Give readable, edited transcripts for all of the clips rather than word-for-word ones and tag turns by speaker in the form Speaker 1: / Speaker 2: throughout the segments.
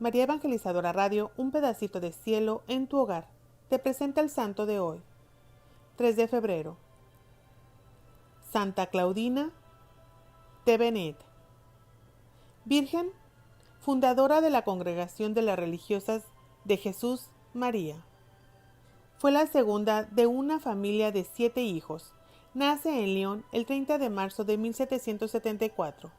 Speaker 1: María Evangelizadora Radio, un pedacito de cielo en tu hogar. Te presenta el santo de hoy, 3 de febrero. Santa Claudina de Benet. Virgen, fundadora de la Congregación de las Religiosas de Jesús María. Fue la segunda de una familia de 7 hijos. Nace en Lyon el 30 de marzo de 1774.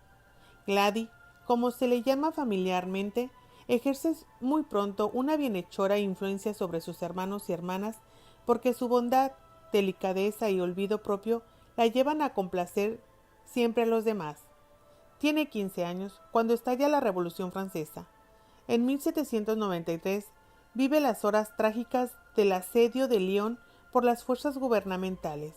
Speaker 1: Gladys, como se le llama familiarmente, ejerce muy pronto una bienhechora influencia sobre sus hermanos y hermanas porque su bondad, delicadeza y olvido propio la llevan a complacer siempre a los demás. Tiene 15 años cuando estalla la Revolución Francesa. En 1793 vive las horas trágicas del asedio de Lyon por las fuerzas gubernamentales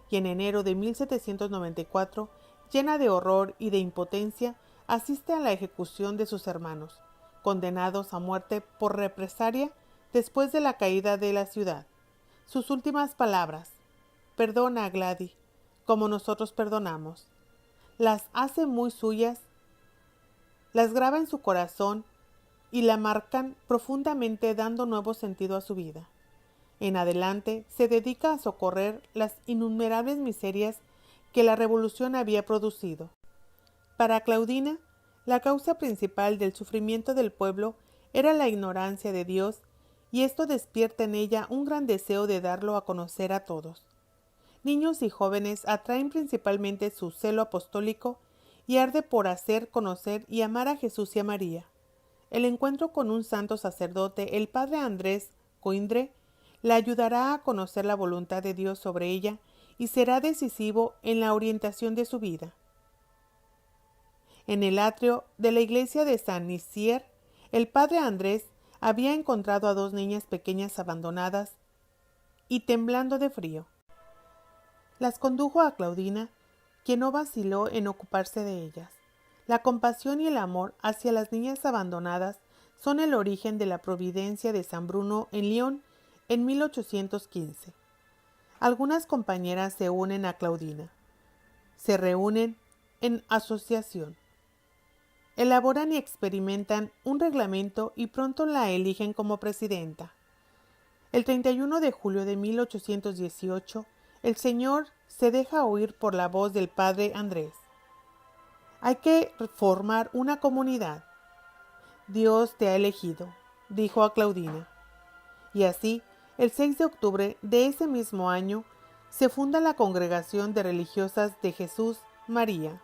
Speaker 1: y en enero de 1794, llena de horror y de impotencia, asiste a la ejecución de sus hermanos, condenados a muerte por represalia después de la caída de la ciudad. Sus últimas palabras: «Perdona, Gladys, como nosotros perdonamos», las hace muy suyas, las graba en su corazón y la marcan profundamente, dando nuevo sentido a su vida. En adelante se dedica a socorrer las innumerables miserias que la revolución había producido. Para Claudina, la causa principal del sufrimiento del pueblo era la ignorancia de Dios, y esto despierta en ella un gran deseo de darlo a conocer a todos. Niños y jóvenes atraen principalmente su celo apostólico y arde por hacer conocer y amar a Jesús y a María. El encuentro con un santo sacerdote, el padre Andrés Coindre, la ayudará a conocer la voluntad de Dios sobre ella y será decisivo en la orientación de su vida. En el atrio de la iglesia de Saint-Nizier, el padre Andrés había encontrado a 2 niñas pequeñas abandonadas y temblando de frío. Las condujo a Claudina, quien no vaciló en ocuparse de ellas. La compasión y el amor hacia las niñas abandonadas son el origen de la providencia de San Bruno en Lyon en 1815. Algunas compañeras se unen a Claudina. Se reúnen en asociación. Elaboran y experimentan un reglamento y pronto la eligen como presidenta. El 31 de julio de 1818, el Señor se deja oír por la voz del padre Andrés. Hay que formar una comunidad. Dios te ha elegido, dijo a Claudina. Y así, el 6 de octubre de ese mismo año, se funda la Congregación de Religiosas de Jesús María,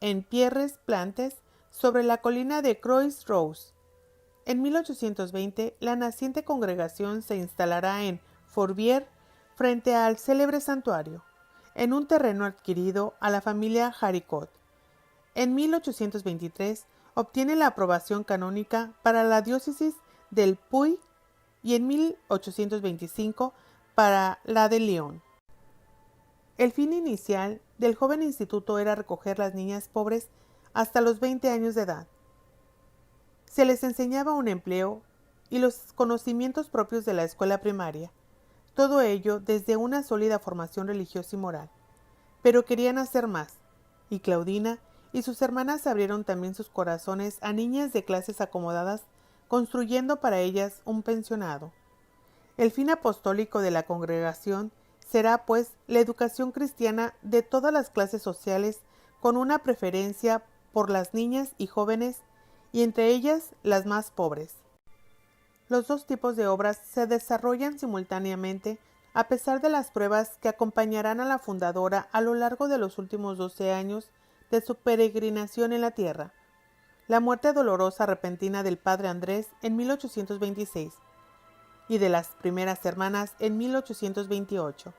Speaker 1: en Pierres-Plantes, sobre la colina de Croix-Rousse. En 1820, la naciente congregación se instalará en Fourvière, frente al célebre santuario, en un terreno adquirido a la familia Haricot. En 1823 obtiene la aprobación canónica para la diócesis del Puy y en 1825 para la de Lyon. El fin inicial del joven instituto era recoger las niñas pobres hasta los 20 años de edad. Se les enseñaba un empleo y los conocimientos propios de la escuela primaria, todo ello desde una sólida formación religiosa y moral. Pero querían hacer más, y Claudina y sus hermanas abrieron también sus corazones a niñas de clases acomodadas, construyendo para ellas un pensionado. El fin apostólico de la congregación será, pues, la educación cristiana de todas las clases sociales, con una preferencia por las niñas y jóvenes, y entre ellas las más pobres. Los 2 tipos de obras se desarrollan simultáneamente, a pesar de las pruebas que acompañarán a la fundadora a lo largo de los últimos 12 años de su peregrinación en la tierra. La muerte dolorosa repentina del padre Andrés en 1826 y de las primeras hermanas en 1828.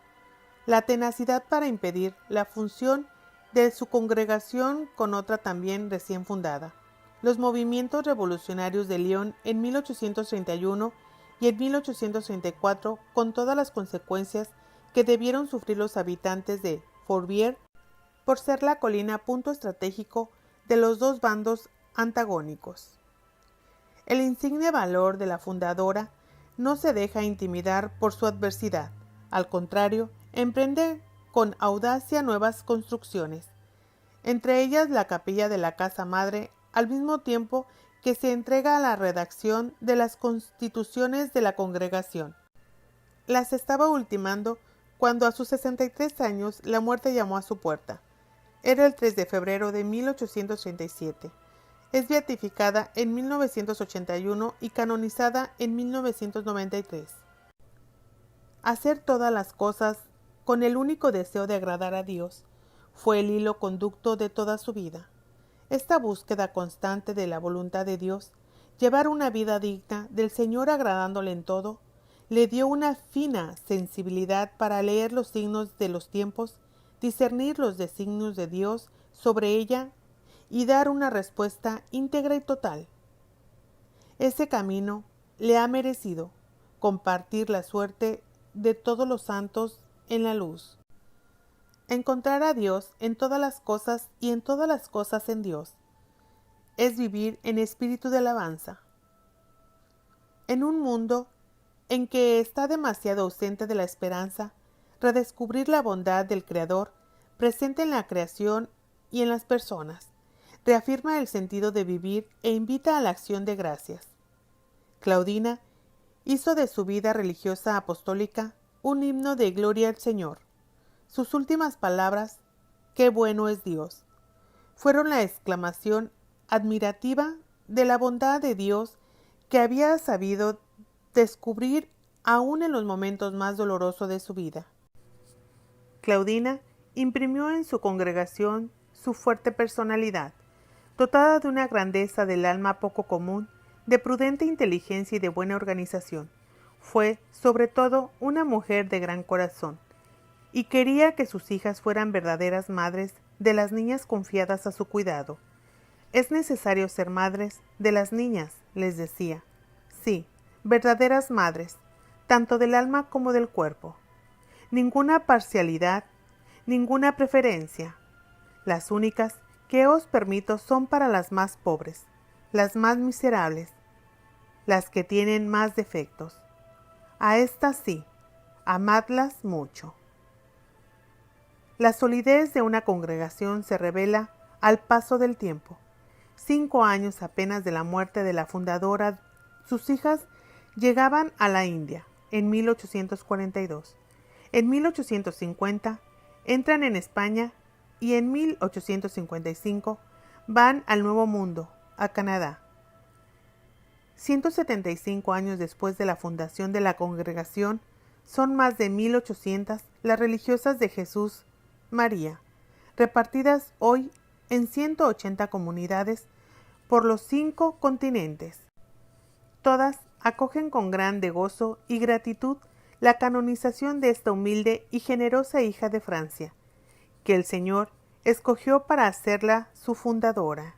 Speaker 1: La tenacidad para impedir la función de su congregación con otra también recién fundada. Los movimientos revolucionarios de Lyon en 1831 y en 1834, con todas las consecuencias que debieron sufrir los habitantes de Fourvière por ser la colina punto estratégico de los 2 bandos antagónicos. El insigne valor de la fundadora no se deja intimidar por su adversidad. Al contrario, emprende con audacia nuevas construcciones, entre ellas la capilla de la casa madre, al mismo tiempo que se entrega a la redacción de las constituciones de la congregación. Las estaba ultimando cuando a sus 63 años la muerte llamó a su puerta. Era el 3 de febrero de 1837. Es beatificada en 1981 y canonizada en 1993. Hacer todas las cosas con el único deseo de agradar a Dios fue el hilo conducto de toda su vida. Esta búsqueda constante de la voluntad de Dios, llevar una vida digna del Señor agradándole en todo, le dio una fina sensibilidad para leer los signos de los tiempos, discernir los designios de Dios sobre ella y dar una respuesta íntegra y total. Ese camino le ha merecido compartir la suerte de todos los santos en la luz. Encontrar a Dios en todas las cosas y en todas las cosas en Dios es vivir en espíritu de alabanza. En un mundo en que está demasiado ausente de la esperanza, redescubrir la bondad del Creador presente en la creación y en las personas, reafirma el sentido de vivir e invita a la acción de gracias. Claudina hizo de su vida religiosa apostólica un himno de gloria al Señor. Sus últimas palabras, «¡Qué bueno es Dios!», fueron la exclamación admirativa de la bondad de Dios que había sabido descubrir aún en los momentos más dolorosos de su vida. Claudina imprimió en su congregación su fuerte personalidad, dotada de una grandeza del alma poco común, de prudente inteligencia y de buena organización. Fue, sobre todo, una mujer de gran corazón, y quería que sus hijas fueran verdaderas madres de las niñas confiadas a su cuidado. Es necesario ser madres de las niñas, les decía. Sí, verdaderas madres, tanto del alma como del cuerpo. Ninguna parcialidad, ninguna preferencia. Las únicas que os permito son para las más pobres, las más miserables, las que tienen más defectos. A estas sí, amadlas mucho. La solidez de una congregación se revela al paso del tiempo. 5 años apenas de la muerte de la fundadora, sus hijas llegaban a la India en 1842. En 1850 entran en España y en 1855 van al Nuevo Mundo, a Canadá. 175 años después de la fundación de la congregación, son más de 1800 las religiosas de Jesús María, repartidas hoy en 180 comunidades por los 5 continentes. Todas acogen con grande gozo y gratitud la canonización de esta humilde y generosa hija de Francia, que el Señor escogió para hacerla su fundadora.